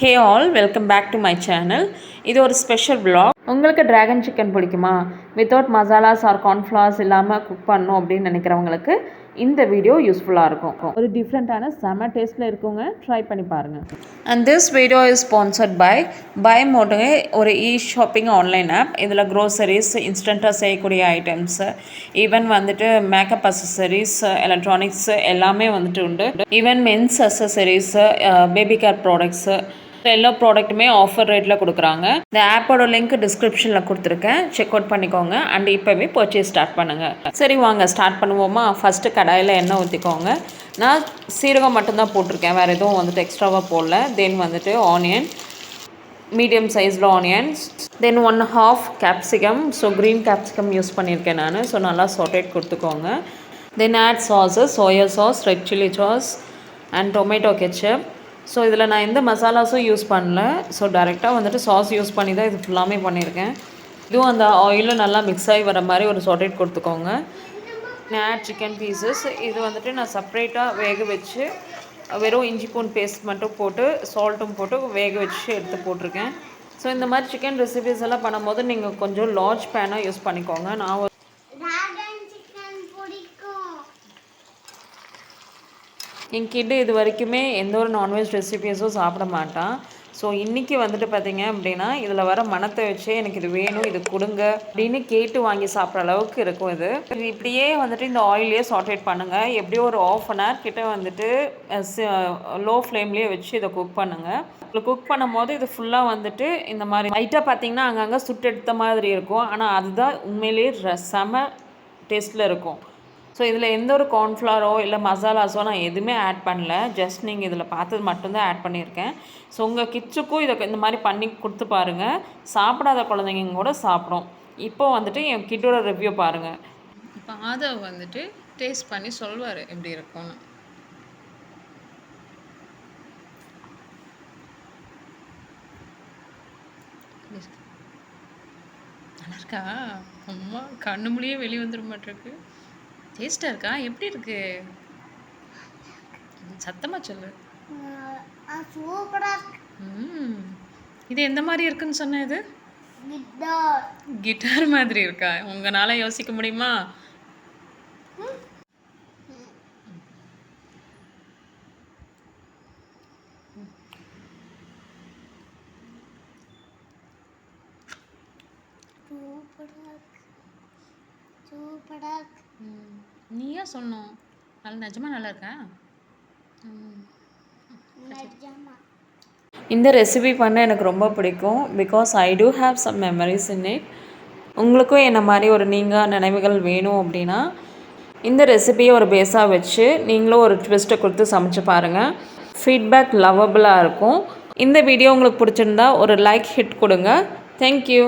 Hey all, welcome back to my channel. இது ஒரு special vlog. உங்களுக்கு டிராகன் சிக்கன் பிடிக்குமா? வித்தவுட் மசாலாஸ் ஆர் கார்ன்ஃப்ளவர்ஸ் இல்லாமல் குக் பண்ணணும் அப்படின்னு நினைக்கிறவங்களுக்கு இந்த வீடியோ யூஸ்ஃபுல்லாக இருக்கும். ஒரு டிஃப்ரெண்ட்டான செம டேஸ்ட்டில் இருக்குங்க, ட்ரை பண்ணி பாருங்கள். And this video is sponsored by மோட்டோங்க, ஒரு ஷாப்பிங் ஆன்லைன் ஆப். இதில் க்ரோசரிஸ், இன்ஸ்டண்ட்டாக செய்யக்கூடிய ஐட்டம்ஸு, ஈவன் வந்துட்டு மேக்கப் அசசரிஸ், எலக்ட்ரானிக்ஸ் எல்லாமே வந்துட்டு உண்டு. Even men's accessories, baby care products, எல்லா ப்ராடக்ட்டுமே ஆஃபர் ரேட்டில் கொடுக்குறாங்க. இந்த ஆப்போட லிங்க் டிஸ்கிரிப்ஷனில் கொடுத்துருக்கேன், செக் அவுட் பண்ணிக்கோங்க. அண்ட் இப்போவே பர்ச்சேஸ் ஸ்டார்ட் பண்ணுங்கள். சரி வாங்க ஸ்டார்ட் பண்ணுவோமா. ஃபஸ்ட்டு கடாயில் எண்ணெய் ஊற்றிக்கோங்க. நான் சீரகம் மட்டும்தான் போட்டிருக்கேன், வேறு எதுவும் வந்துட்டு எக்ஸ்ட்ராவாக போடல. தென் வந்துட்டு ஆனியன், மீடியம் சைஸில் onions, then 1/2 capsicum. So green capsicum use பண்ணியிருக்கேன் நான். ஸோ நல்லா சாட்டேட் கொடுத்துக்கோங்க. Then add sauces, soya sauce, red chilli sauce and tomato ketchup. So இதில் நான் எந்த மசாலாஸும் யூஸ் பண்ணல. ஸோ டைரெக்டாக வந்துட்டு சாஸ் யூஸ் பண்ணி தான் இது ஃபுல்லாமே பண்ணியிருக்கேன். இதுவும் அந்த ஆயிலும் நல்லா மிக்ஸ் ஆகி வர மாதிரி ஒரு சாட்டேட் கொடுத்துக்கோங்க. Add chicken pieces. இது வந்துட்டு நான் செப்ரேட்டாக வேக வச்சு வெறும் இஞ்சி பூண்டு பேஸ்ட் மட்டும் போட்டு சால்ட்டும் போட்டு வேக வச்சு எடுத்து போட்டிருக்கேன். ஸோ இந்த மாதிரி சிக்கன் ரெசிபீஸ் எல்லாம் பண்ணும்போது நீங்கள் கொஞ்சம் லார்ஜ் பேனாக யூஸ் பண்ணிக்கோங்க. நான் என் கிட்ட இது வரைக்குமே எந்த ஒரு நான்வெஜ் ரெசிபீஸும் சாப்பிட மாட்டான். ஸோ இன்றைக்கி வந்துட்டு பார்த்திங்க அப்படின்னா இதில் வர மனத்தை வச்சே எனக்கு இது வேணும், இது கொடுங்க அப்படின்னு கேட்டு வாங்கி சாப்பிட்ற அளவுக்கு இருக்கும். இது இப்படியே வந்துட்டு இந்த ஆயிலே சாட்டேட் பண்ணுங்கள். எப்படியோ ஒரு 1/2 hour கிட்ட வந்துட்டு லோ ஃப்ளேம்லேயே வச்சு இதை குக் பண்ணுங்கள். குக் பண்ணும் போது இது ஃபுல்லாக வந்துட்டு இந்த மாதிரி லைட்டாக பார்த்திங்கன்னா அங்கங்கே சுட்டு எடுத்த மாதிரி இருக்கும். ஆனால் அதுதான் உண்மையிலேயே செம டேஸ்ட்டில் இருக்கும். ஸோ இதில் எந்த ஒரு கார்ன்ஃப்ளவரோ இல்லை மசாலாஸோ நான் எதுவுமே ஆட் பண்ணல. ஜஸ்ட் நீங்கள் இதில் பார்த்தது மட்டும்தான் ஆட் பண்ணியிருக்கேன். ஸோ உங்கள் கிட்ஸுக்கும் இதை இந்த மாதிரி பண்ணி கொடுத்து பாருங்கள். சாப்பிடாத குழந்தைங்க கூட சாப்பிடும். இப்போது வந்துட்டு என் கிட்டோட ரிவ்யூ பாருங்கள். இப்போ ஆதவ் வந்துட்டு டேஸ்ட் பண்ணி சொல்வார் எப்படி இருக்கும்னு. நல்லா இருக்கா? அம்மா கண்ணு மொழியே வெளியே வந்துட மாட்டிருக்கு. டேஸ்ட்டாக இருக்கா? எப்படி இருக்கு? சத்தமாக சொல்லு. இது எந்த மாதிரி இருக்குன்னு சொன்ன? இது கிட்டார் மாதிரி இருக்கா? உங்களால யோசிக்க முடியுமா? நீயா சொன்னோம். நிஜமாக நல்லா இருக்கா? இந்த ரெசிபி பண்ண எனக்கு ரொம்ப பிடிக்கும். Because I do have some memories in it. உங்களுக்கும் என்ன மாதிரி ஒரு நீங்கள் நினைவுகள் வேணும் அப்படின்னா இந்த ரெசிபியை ஒரு பேஸாக வச்சு நீங்களும் ஒரு ட்விஸ்ட்டை கொடுத்து சமைச்சு பாருங்கள். ஃபீட்பேக் லவபுளாக இருக்கும். இந்த வீடியோ உங்களுக்கு பிடிச்சிருந்தா ஒரு லைக் ஹிட் கொடுங்க. தேங்க்யூ.